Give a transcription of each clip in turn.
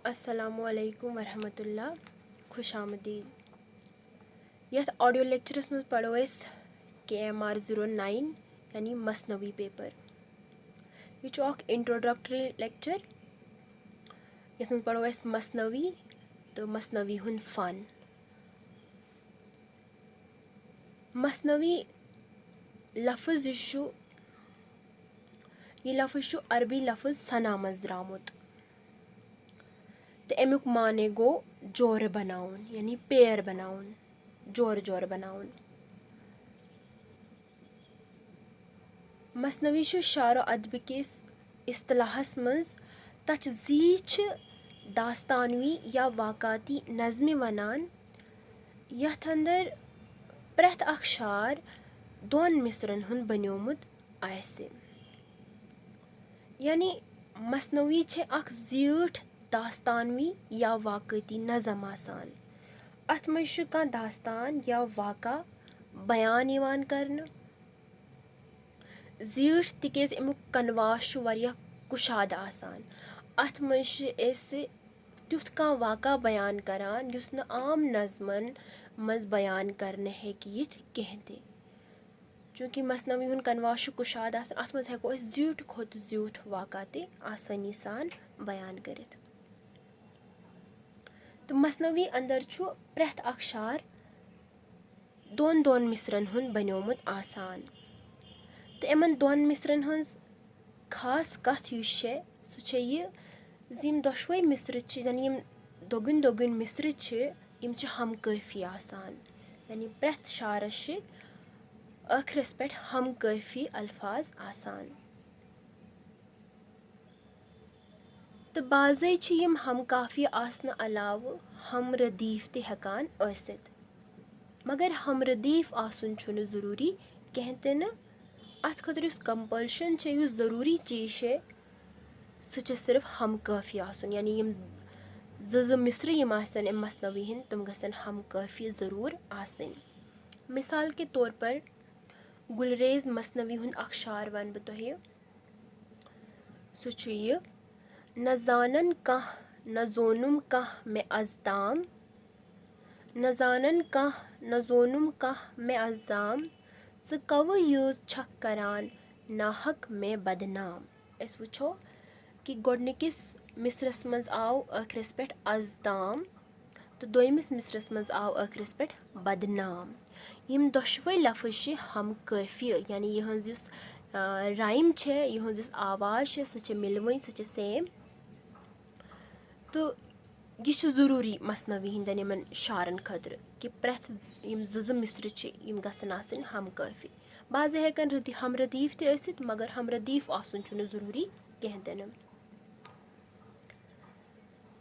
अस्सलामुअलैकुम वरहमतुल्लाह खुश आमदीद। यथ ऑडियो लेक्चरस में पढ़ो KMR 09 यानी मसनवी पेपर। यह इंट्रोडक्टरी लेक्चर यथ में पढ़ो मसनवी तो मसनवी हुन फ़न। मसनवी लफ्ज़ यह लफ्ज़ अरबी लफ्ज़ सना मज़ द्रामुत तो अमुक माने गो जोर बनाउन यानी पेयर बनाउन, जोर जोर बनाउन। मसनवी शारो अदब के इस्तिलाहस मज़ तच जीच दास्तानवी या वाक़ाती नज़्म वनान यथ अंदर प्रथ अख शार दोन मिसरन हुन बन्योमुत आसे। यानी मसनवी छे अख जीठ दास्तानवी या वाक़ाती नज़म आसान। अथ मज़ का दास्तान या वाक़ा बयान यवान करन जीठ तिकेज अमुक कनवाश वारिया कुशाद आसान। अथ मज़ तुथ का वाक़ा बयान करान युस न आम नज़मन मज़ बयान करने है कि यथ कहते चूँकि मसनवी हुन कनवाश कुशाद आसान अथ मज़ हेको जीठ खोत जीठ वाक़ा ते आसानी सान बयान करित। तो मसनवी अंदर छु प्रथ अख शार दोन दोन मिसरन हुन बन्योमुत आसान। तो एमन दोन मिसरन हंस खास कथ सु छे ये जिम दोशवई मिसर यानी यम दोगुन दोगुन मिसर यम हम काफ़ी आसान। यानी प्रथ शारस आखिरस पे हम काफ़ी अल्फाज आसान। तो बाज़े यम हम काफ़ी आसन अलाव हम रदीफ ते हेकान आसित, मगर हम रदीफ आसुन छुन ज़रूरी कहते न। अत खतर कंपल्शन ज़रूरी चीज़ है सु सिर्फ हम काफ़ी आसुन। यानी यम ज मिसर यम आसन एम मसनवी हिंद तम गसन हम काफ़ी ज़रूर आसन। मिसाल के तौर पर गुलरेज मसनवी हुन अक्षार वन बह तोहे सु ये न जानन कह न जोनुम कह में अजदाम, न जानन कह न जोनुम कह में अजदाम ज कव यूज छक करान नाहक में बदनाम। इस वुछो कि गोडनिकिस मिसरस मज आव आखिरस पे अजदाम तो दोयमिस मिसरस मज आव आखिरस पे बदनाम। यम दोशवई लफ्ज़ हम काफ़ी यानी यहज युस राइम छे यहज युस आवाज़ सु मिलवई सु सेम। तो यह ज़रूरी मसनवी हिंदन यमन शारन खतर कि प्रथ यम ज मिसर यम गसन आसन हम काफ़ी। बाज़े हेकन हम रदीफ ते आसित मगर हम रदीफ आसुन छुन ज़रूरी कहते।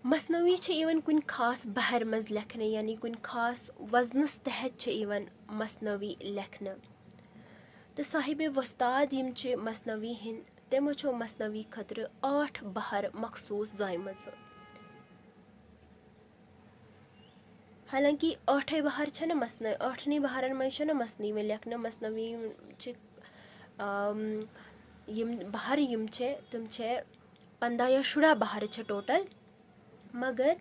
मसनवी इवन कुन खास बहर मज लेखने यानी कुन खास वजनस तहत इवन मसनवी लेखने। तो साहिब वस्ताद यम मसनवी हिंद तमो छो मसनवी खतर 8 बहर मखसूस जायमज। हालांकि 8 बहर छन मसन 8 बहरन मज मसनवी लेखन मसनवी यम बहर यम तम 15 या 16 बहर टोटल। मगर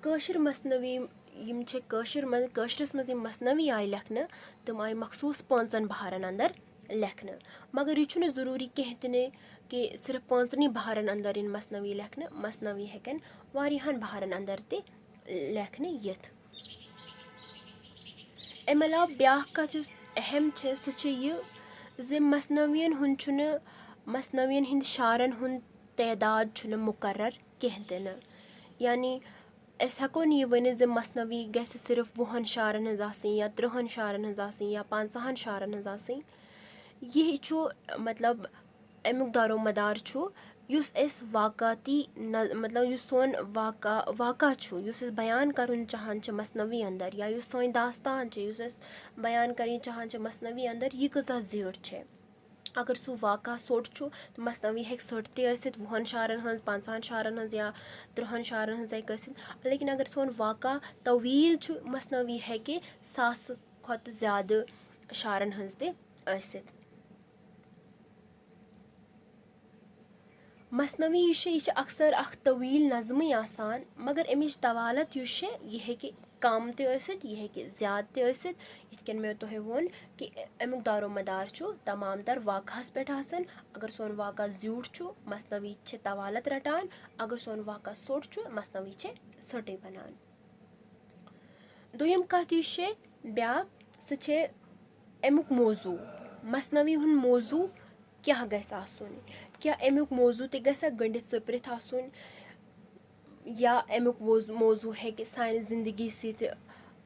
कशर मसनवी यम कशरस मज मसनवी आय लेखन तम आय मखसूस 5 बहरन अंदर लेखन। मगर यह ज़रूरी कहते कि सिर्फ 5 बहरन अंदर इन मसनवी लेखन, मसनवी हेकन वारियाहन बहरन अंदर ते लेखन यथ। अम अलाव ब्याह कथ अहम सु ये मसनवियन हुन मसनवियन हिंद शारन हुन तदाद मुकर्रर कहते न। यानी अस हेको ये वन मसनवी ग सिर्फ 20 शारन हज आसनी या 30 शारन हज आसनी या 50 शारन हज आसनी। यह मतलब अमुक दारो मदार युस एस वाक़ाती मतलब युस सोन वाक़ा युस एस बयान करुन चाहान मसनवी अंदर या युस सोन दास्तान युस एस बयान करिन चाहान मसनवी अंदर यह कज़ा जीठ छे। अगर सु वाक़ा सोट तो मसनवी हेक सट ते 20 शारन हज 50 शारन हज या 30 शारन हज लेकिन अगर सोन वाक़ा तवील मसनवी हेके 100 खोत ज़्यादा शारन हज ते। मसनवी यह अक्सर अख तवील नज़म आसान मगर अमिच तवालत यह कम तसित यह ज़्यादा तसित यिन मे तुह वोन कि अमुक दारो मदार तमाम तर वाक़हस पे आसान। अगर सोन वाक़ा ज़्यूठ मसनवी तवालत रटान, अगर सोन वाक़ा सोट मसनवी सटे बनान। दोयम कत ब्या सह अमुक मौजू मसनवी हुन मौजू क्या गस आसुन, क्या अमुक मौजू ते गसा गंडित चपरित आसुन या अमुक मौजू हेके सानि जिंदगी सत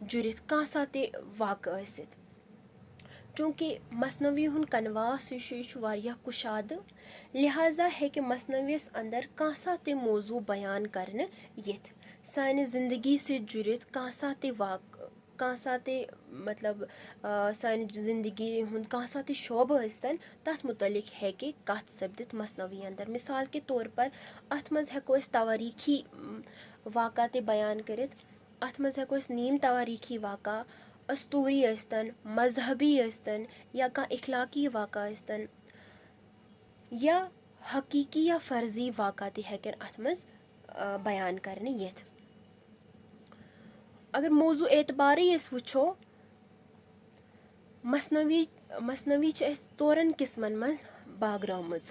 जुड़ित कहाँ सा ते वाक़ आसित। चूँकि मसनवी हुन कनवास यह कुशाद लिहाजा हेके मसनवियस अंदर कहाँ सा ते मौजू बयान करने यिथ सानि जिंदगी से जुड़ित कहाँ सा ते वाक़ कहाँ सा ते मतलब सानि जिंदगी हुन कहाँ सा ते शोब आस्तन तथ मुतलिक हेके कथ सपदित मसनवी अंदर। मिसाल के तौर पर अथ मज हेको अस तवारीखी वाक़ा ते बयान करित, अथ मज हेको अस नीम तवारीखी वाक़ा अस्तूरी आस्तन, मजहबी आस्तन या कहाँ इखलाकी वाक़ा आस्तन या हकीकी या फ़र्ज़ी वाक़ा ते हेकन अथ मज बयान करने यिथ। अगर मौजू एतबारी वो मसनवी तोरन किस्मन मज बागरामज,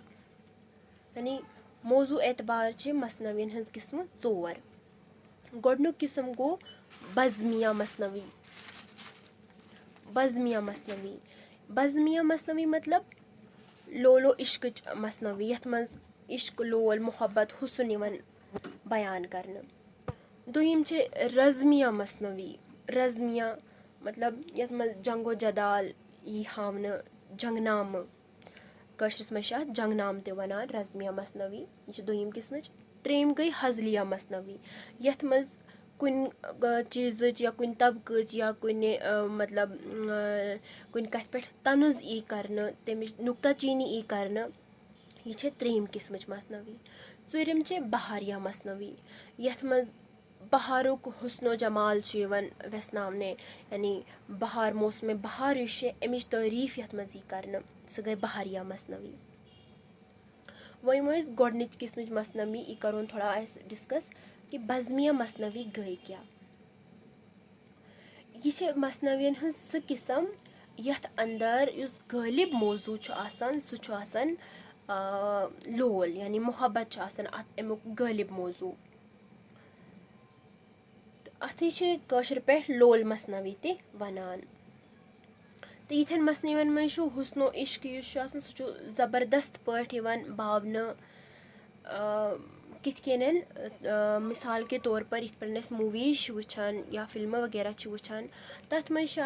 यानी मौजू एतबार मसनवियन हज किस्म चोर। गोडनुक किस्म गो बज़मिया मसनवी। बज़मिया मसनवी मतलब लोलो इश्क मसनवी यथ मज इश्क लोल मोहब्बत हुस्न यवन बयान करने। दोयम रज़मिया मसनवी। रज़मिया मतलब यथ मज जंगो जदाल यी हावन जंगनाम कशरस मज जंगनाम ते वनान रज़मिया मसनवी यह दोयम किस्म। त्रेम गई हज़लिया मसनवी यथ मज कुन चीज़ या कुन तबक़ या कुन मतलब कुन कथ पे तनज़ ई करने तमिच नुक्ता चीनी ई करने यह त्रेम किस्म मसनवी। चूरम बहारिया मसनवी यथ मज बहारुक हुस्नो जमाल वेसनामने, यानी बहार मौसम बहार अमिच तारीफ यथ मज यी करने सह गई बहारिया मसनवी। वो गोडनिच किस्म मसनवी यी करोन थोड़ा डिस्कस कि बज़मिया मसनवी गई क्या। यह मसनवियन हज सह किस्म यथ अंदर युस गालिब मौजू सह आसान लोल यानी मोहब्बत आसान अमुक गालिब मौजू। अथी कशर पे लोल मसनवी ते वनान। तो यिथन मसनवियन मज हुस्नो इश्क सह ज़बरदस्त पट बावने किथ कन मिसाल के तौर पर यिथ पे मूवीज वुचान या फिल्म वगैरह वुचान तथ मज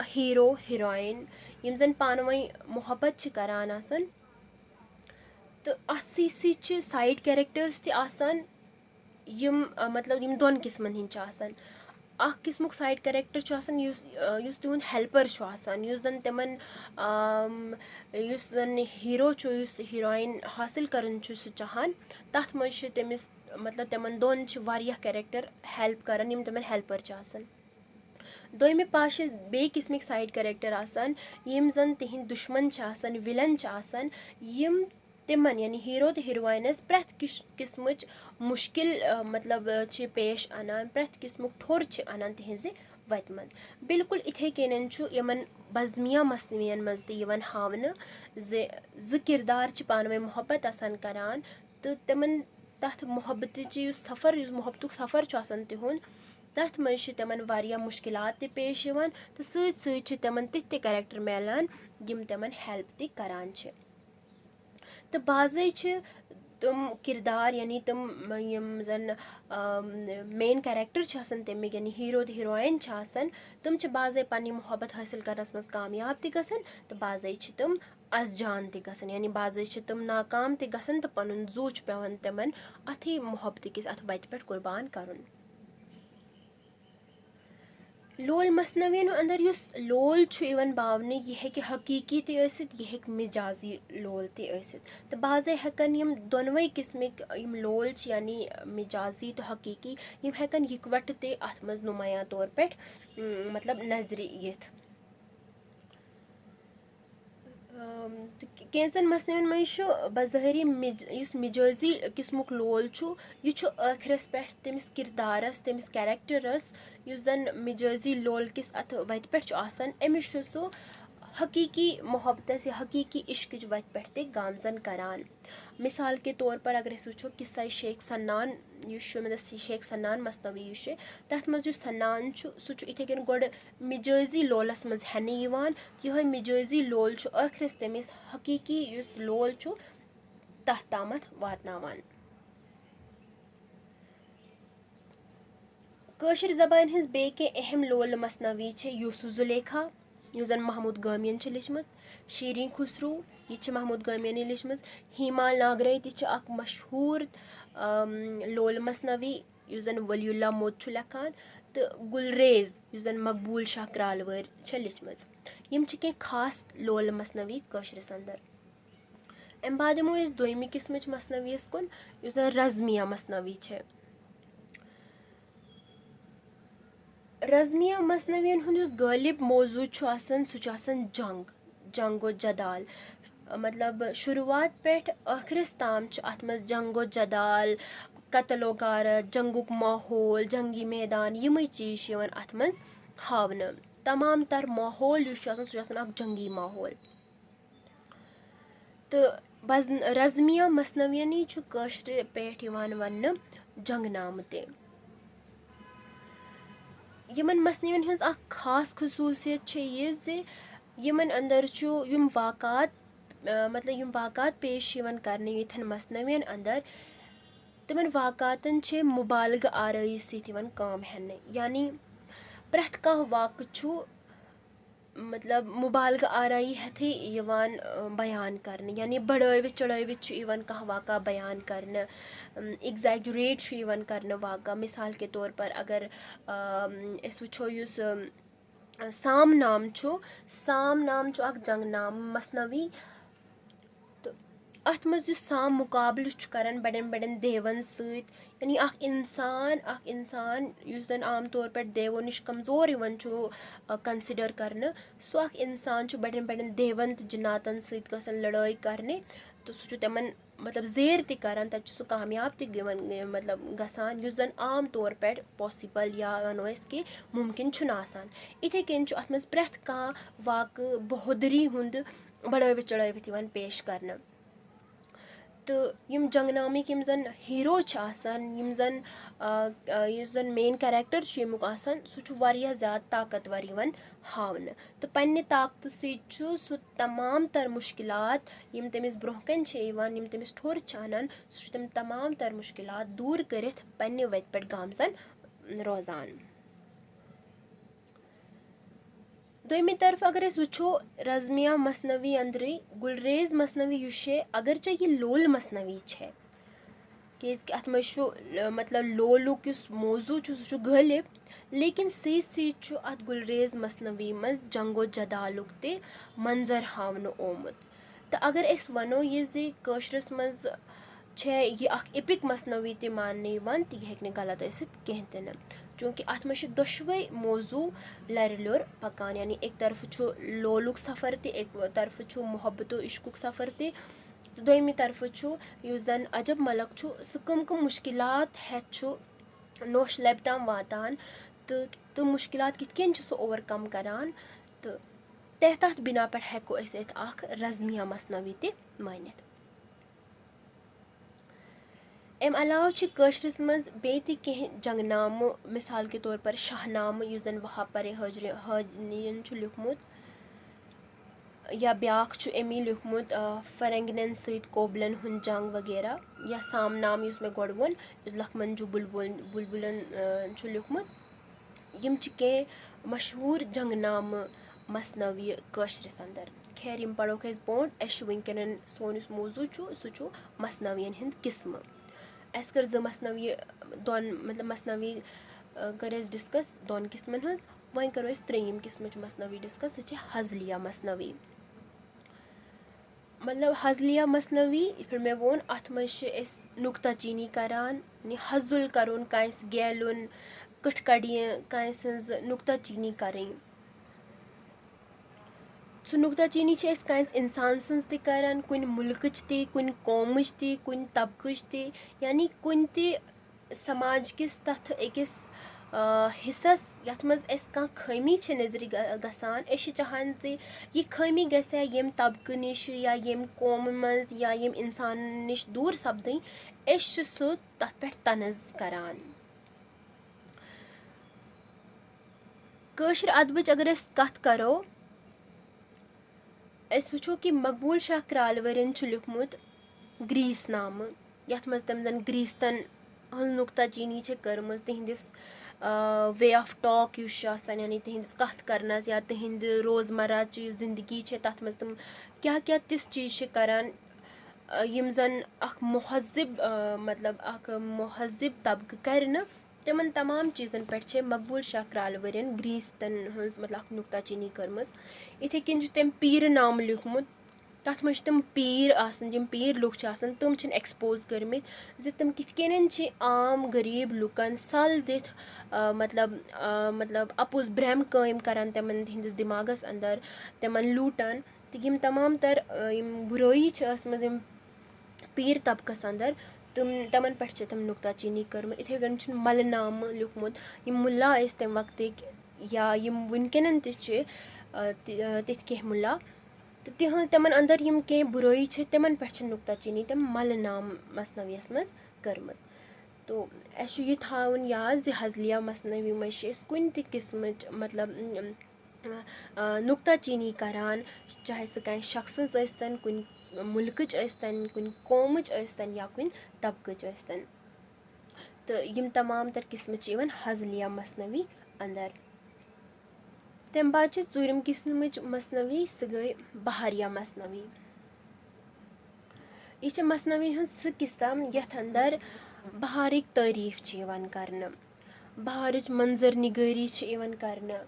हीरो हीरोइन यम जन पान वही मोहब्बत करान आसान तो अथ सी साइड कैरेक्टर्स ते आसान यम मतलब यम दोन किस्मन हिंद आसान। अख किस्मुक साइड कैरेक्टर आसान युस तिहुंद हेल्पर आसान युस जन तिमन युस जन हीरो युस हीरोइन हासिल करन सह चाहान तथ मज तमिस मतलब तिमन दोन वारिया कैरेक्टर हेल्प करन यम तिमन हेल्पर आसान। दोयमे पास बे किस्मिक साइड कैरेक्टर आसान यम जन तिहिंद दुश्मन आसान विलन आसान यम तिमन यानी हीरो तो हीरोइनस प्रथ किस्मच मुश्किल मतलब पेश अनान प्रथ किस्मुक ठोर अनान तिहिंज वत मज। बिल्कुल इथे कन यमन बज़मिया मसनवियन मज ते हावने ज किरदार पान वे मोहब्बत आसान करान तो तिमन तथ मोहब्बत सफ़र मोहब्बतुक सफ़र आसान तिहुंद तथ मज तिमन वारिया मुश्किलात ते पेश यवान तो सत सत तिमन तिथ ते कैरेक्टर मिलान यम तिमन हेल्प ते करान। तो बाज़े तुम किरदार यानी तुम यम जन मेन कैरेक्टर आसान तमिक यानी हीरो तो हीरोइन आसान तुम बाज़े पन्नी मोहब्बत हासिल करनस मज कामयाब ते गसन तो बाज़े तुम असजान ते गसन यानी बाज़े तुम नाकाम ते गसन तो पनुन जू पेवान तिमन अथी मोहब्बत किस अथ वत पे कुर्बान करुन। लोल मसनवियन अंदर युस लोल इवन बावने यह हेक हकीकी ते आसित यह हेक मिजाजी लोल ते आसित। तो बाज़े हेकन यम दोनवे किस्मिक यम लोल यानी मिजाजी तो हकीकी यम हेकन यकवट ते अथ मज नुमाया तौर पे मतलब नजर यिथ। कैंचन मसनवियन मज बज़ाहिरी मिजाजी किस्मुक लोल यह आखिरस पे तमिस किरदारस तमिस कैरेक्टरस जन मिजाजी लोल किस अत वत पे अमिस सह हकीकी मोहब्बत या हकीकी इश्क वत पे गामजन करान। मिसाल के तौर पर अगर वो किस्सा शेख सन्नान मतलब शेख सन्नान मसनवी तथ मज सन्नान सह इथे कन गोड़ मिजाजी लोलस मज हेन यह मिजाजी लोल आखिरस तमिस हकीकी लोल तथ तामत वातनावान। कशिर ज़बान हज बे के अहम लोल मसनवी यूसुफ जुलेखा जन महमूद गामियन लिचम, शीरीन खुसरू यह महमूद गामियन लिचम, हीमा नागरे तह मशहूर लोल मसनवी जन वलीउल्लाह मोद लेखान, तो गुलरेज जन मकबूल शाह क्रालवर लिचम। यम कह खास लोल मसनवी कशरस अंदर। अम बाद दिमो दोयमी किस्म मसनवीस कुन जन रज़मिया मसनवी है। रज़मिया मसनवियन हुंद गालिब मौजू सह जंग जंगो जदाल, मतलब शुरुआत पे आखिरस ताम अत मज जंगो जदाल, कतलो गारत, जंगुक माहौल, जंगी मैदान यम चीज़ अत मज हावन। तमाम तर माहौल सह जंगी माहौल। तो रज़मिया मसनवियन कशर पे वन जंगनाम ते। यमन मसनवियन हज खास खसूसियत यह यमन अंदर यम वाक़ात मतलब यम वाक़ात पेश करने यथन मसनवियन अंदर तिमन वाक़ातन मुबालग आरई सम काम हेन, यानी प्रथ कह वाक़ मतलब मुबालग आरई हेथी बयान करने, यानी बढ़ावित चढ़ावित कह वाक़ा बयान करने, एग्जैजरेट करने वाक़ा। मिसाल के तौर पर अगर वो साम नाम जंग नाम मसनवी, तो अत मज साम मुकाबल कर बड़न बड़न देवन सत, यानी इंसान जन आम तौर पर देवो नश कमज़ोर कंसिडर करने, सह इंसान बड़न बड़न देवन तो जिन्नातन सत लड़ाई करने, तो सह तमन मतलब जेर तरान, तब सह कामयाब मतलब गसान जन आम तौर पर पॉसिबल या वनो कि मुमकिन आसान। इथे कन अत मज प्रथ कह वाक़ बहादुरी हुंद बढ़ावित चढ़ावित पेश करने। तो यम जंगनामिक यम जन हीरो यम जन मेन कैरेक्टर यमुक सह वारिया ज़्यादा ताकतवर हावन, तो पन्ने ताकत सह तमाम तर मुश्किलात यम तमिस ब्रोह कन यम तमिस ठोर अनान सह तम तमाम तर मुश्किलात दूर करिथ पन्ने वत पे गामजन रोजान। दोयमी तरफ अगर वो रज़मिया मसनवी अंदर गुलरेज मसनवी अगरचे यह लोल मसनवी है कि अत मज मतलब लोलुक मौजू सह गालिब, लेकिन सत अत गुलरेज मसनवी मज जंगो जदालुक ते मंजर हावन ओमुत। तो अगर अस वनो यह कशरस मज यह एपिक मसनवी ते मानने तो यह हेक्ने गलत कह तन, चूँकि अत मज दोशवे मौजू लर लोर पकान, यानी एक तरफ लोलुक सफ़र ते एक तरफ मोहब्बत इश्कुक सफ़र ते, तो दोयमी तरफ जन अजब मलक सह कम मुश्किलात हेथ नोश लब ताम वातान, तो मुश्किलात कितन सह ओवरकम करान, तो तथ बिना पे हेको रज़मिया मसनवी ते मानित। अम अलावा कशरस मज बे कह जंगनाम, मिसाल के तौर पर शाहनाम जन वहाब परे हाजनियन लिखमुत, या ब्याख अमी लिखमुत फरंगनन सत कोबलन हुन जंग वगैरह, या साम नाम मे गोड़ वोन लखमन बुलबुलन लिखमुत। यम कह मशहूर जंगनाम मसनवी कशरस अंदर। खैर यम पढ़ो बोट अस वनकन सोन मौजू सह मसनवियन हिंद किस्म। अस कर मसनवी दोन मतलब मसनवी कर डिस्कस दोन किस्मन हज, वहीं करो त्रेयम किस्म मसनवी डिस्कस, सह हजलिया मसनवी। मतलब हजलिया मसनवी फिर मे वोन अत मज नुक्ता चीनी करान, हजुल करुन कंस गेलुन कठ कड़िय कंस नुक्ता चीनी करें। सो नुक्ताचीनी कस इंसान सज तरान कुन मुल्कच कुन कौमच कुन तबकच यानी कुन समाज किस तथ अकिस हिस्सस यथ मज कह खमी नजर गसान चाहान जे यह खमी गसा यम तबक निश या यम कौम मज या यम इंसान निश दूर सपदन सह तथ पे तनज करान। कशर अदबच अगर कत करो वो कि मकबूल शाह क्रालवरन लिखमुत ग्रीस नाम यथ मज तम जन ग्रीस्तन हज नुक्ताचीनी कर्म तिहदिस वे ऑफ टॉक यानी तिहदिस कथ करनस या तिहद रोज़मर्रा जिंदगी तथ मज तम क्या क्या तिस चीज़ करान यम जन अख महज़िब मतलब अख महज़िब तबक कर न तिमन तमाम चीज़न पे मकबूल शाह क्रालवरन ग्रीस्तन हज मतलब अख नुक्ताचीनी कर्म। इथे कन तम पीर नाम लिखमुत तथ मज तम पीर जम पीर लुक तम एक्सपोज कर्मित जे तम किथ आम गरीब लुकन सल दिथ मतलब अपोज भ्रम कायम करान तमन हिंदिस दिमागस अंदर तमन लूटन तो यम तमाम तर बुराई यम पीर तबकस अंदर तमन पे तम नुक्ताचीनी कर्म। इथे कन मल नाम लिखमुत यम मुल्ला तम वक्त या यम वनकन तिथ कह मुल्ला तो तमन अंदर यम कह बुराई तमन पे नुक्ताचीनी तम मल नाम मसनवियस मज कर्म। तो अस यह थावन याद जे हजलिया मसनवी मज कुन त किस्म मतलब नुक्ताचीनी करान चाहे सह कह शख्सस यस्तन कुन मुल्कच यस्तन कुन कौमच यस्तन या कुन तबकच यस्तन तो यम तमाम तर किस्म हजलिया मसनवी अंदर। तम बाद ूरम किस्म मसनवी सह गई बहरिया मसनवी। यह मसनवी हज सह किस्सा यथ अंदर बहारिक तारीफ कर बहारच मंजर निगरी कर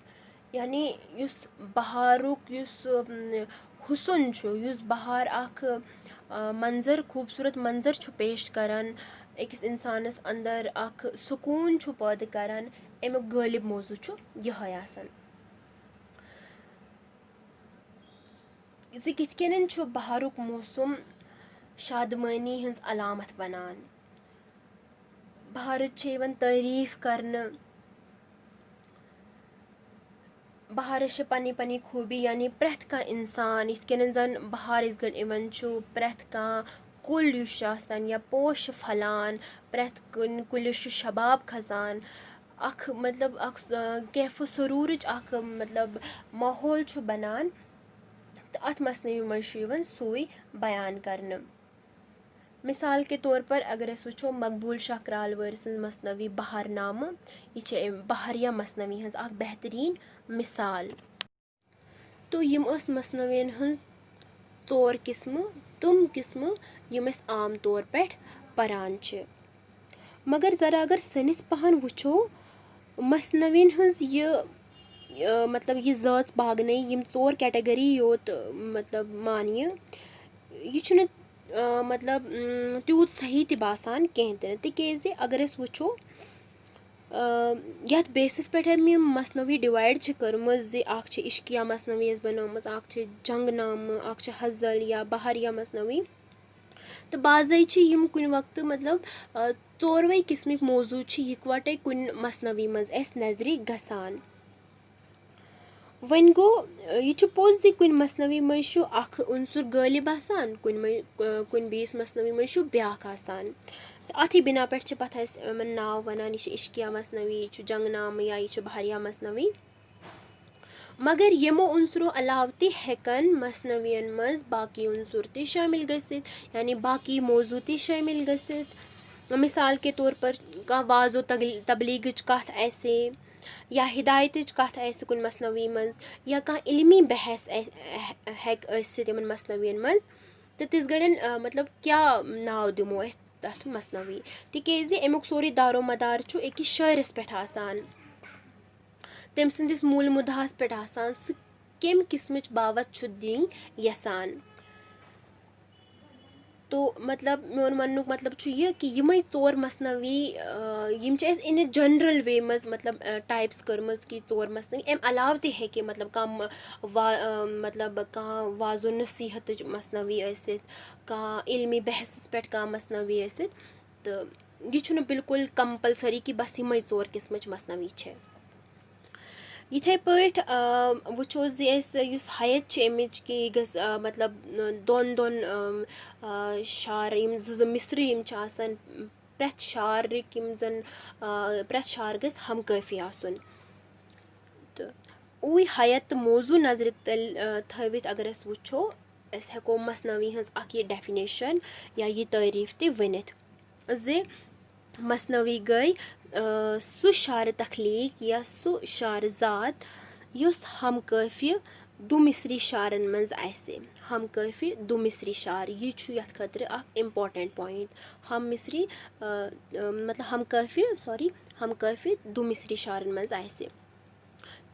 यानी युस बहारुक युस हुसन युस बहार अख मंजर खूबसूरत मंजर पेश करान अकिस इंसानस अंदर अख सुकून पैदा करान अमुक गालिब मौजू यह आसान किथ कन बहारुक मौसम शादमानी हज अलामत बनान बहारच तारीफ करने बहारस पनी पनी खूबी यानी प्रथ कह इंसान इत कन जन बहार गल प्रथ कह कुल या पोश फलान प्रथ कुन कुलिस शबाब खसान अख मतलब अख कैफ सरूरच अख मतलब माहौल बनान तो अत मसनवी मज सूई बयान करने। मिसाल के तौर पर अगर वो मकबूल शाह क्रालवर सं मसनवी बहार नाम यह बहरिया मसनवी हज बेहतरीन मिसाल। तो यम मसनवियन हज तौर किस्म तम किस्म यम आम तौर पे परान मगर ज़रा अगर सनित पहन वो मसनवियन हज यह मतलब यह ज़ात बागन यम चोर कैटेगरी योत मतलब मानिए यह मतलब तूत सही त बासान कहें तिज अगर वो यथ बेसिस पे मसनवी डिवाइड कर्म इश्किया मसनवी बनोम जंग नाम हजल या बहरिया मसनवी तो बाज़ कुन वक्त मतलब चोरवे किस्मिक मौजू इकवटे कुन मसनवी मज नजर गसान। वन गो यह पोज कुन मसनवी मज उनसुर गालिब आसान कुन बेस मसनवी मज ब्याख आसान तो अथी बिना पे पत नाव वनान यह इश्किया मसनवी यह जंग नाम या यह बहरिया मसनवी मगर यमो उनसुरो अलाव हेकन मसनवियन मज बाकी उनसुर त शामिल गसित यानी बाकी मौजू त शामिल गसित। मिसाल के तौर पर कह वाजो तबलीगच कथ ऐसे या हिदायत कथ ऐसे कुन मसनवी मज या कह इल्मी बहस हेक तिमन मसनवियन मज तो तिस गड़न मतलब क्या नाव दिमो तथ मसनवी तिकेज अमुक सोरे दारो मदार अकिस शायरस पे आसान तम संदिस मूल मुदहास पे आसान सह कम किस्मच बावत दिन यसान। तो मतलब मेन वनुक मतलब यह कि यम चोर मसनवी यम इन जनरल वे मज मतलब टाइप्स कर्म कि चोर मसनवी अम अलाव तह हेकि मतलब मतलब कह वाजो नसीहत मसनवी कह इल्मी बहस पे कह मसनवी तो यह बिल्कुल कंपलसरी कि बस यम चोर किस्म मसनवी है। इथे पट वो हयत अमिच कि गस मतलब दोन दोन शार जो मिसर प्रथ शारिक जन प्रथ शार गस हम काफी आसन तो उ हयत मौजू नजर तल थवित अगर अस वुचो अस हेको मसनवी हज ये डेफिनेशन या ये तारीफ ते वनित जे मसनवी गई सु शार तखलीक या सु शार ज़ात युस हम काफी दु मिसरी शारन मज आसे। हम काफी दु मिसरी शार यह यथ खतर इम्पॉर्टेंट पॉइंट हम मिसरी मतलब हम काफी दु मिसरी शारन मज आसे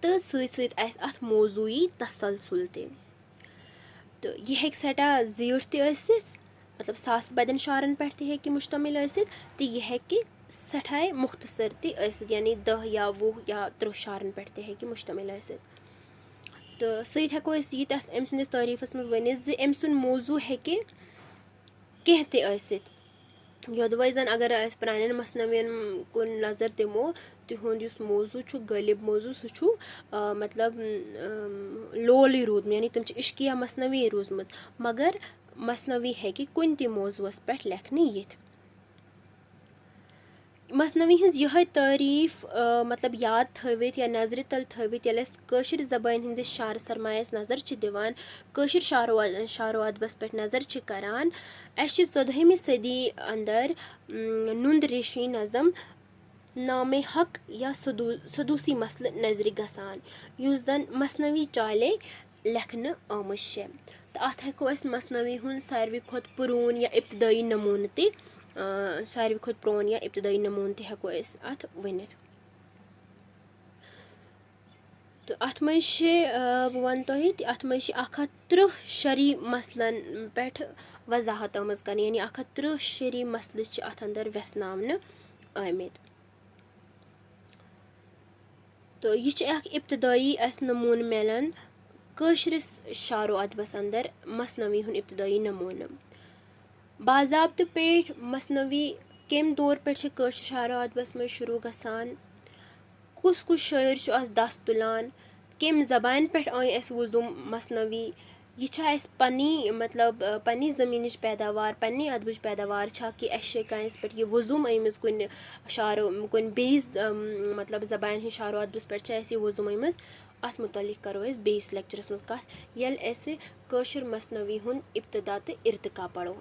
तो सत अथ मौजूई तसलसल तो यह हेक सटा जीठ त मतलब सास बदन शारन पे तह मुश्तमिल तो यह हेकि सठाए मुख्तसर तथ यानी 10 या 20 या 30 शारन पे तह मुश्तमिल तो सत हेको यह तथ अम सस तारीफस मज वन अम सुन मौजू हेकि कह तथ योदवै जन अगर पुरान मसनवियन कुन नजर दिमो तिहुंद युस मौजू गालिब मौजू सह मतलब लोल रूदम यानी तम इश्किया मसनवी रूजम मगर मसनवी है कि कुन ति मौजूस पे लेखन यिथ मसनवी हज यह तारीफ मतलब याद थवित या नजर तल थवित ये कशिर जबान हंदिस शार सरमायस नजर दिवान कशिर शारो अदबस पे नजर करान अस 14वीं सदी अंदर नुंद रेशी नज़म नामे हक या सदूसी मसल नजर गसान युस जन मसनवी चाले लेखन आमज तो अत हेको मसनवी हुन सारवी खोत पुरून या इब्तदाई नमून ते सारवी खोत प्रोन या इब्तदाई नमून ते हेको अत वनित तो अत मज बह वन तुह अत मज 130 शरी मसलन पे वजाहत आमज कर यानी 130 शरी मसल अत अंदर व्यसनावन आमित तो यह इब्तदाई अस नमून मिलान कशिरस शारो अदबस अंदर मसनवी हुन इब्तदाई नमून बाज़ाब्त पे मसनवी कम दौर पे कशिर शारो अदबस में शुरू गसान कुस शायर दस तुलान कम जबान पे आय वुजुम मसनवी यह पन्नी मतलब पन्नी ज़मीन पैदावार पन्नी अदबच पैदावार कि कस पे यह वुजुम आमज कुन शारो कुन बेस मतलब जबान हिंद शारो अदबस पे यह वुजुम आमज अत मुतलिक करो बेस लेक्चरस मज कथ यल कशिर मसनवी हुन इब्तदा तो इर्तिका पढ़ो।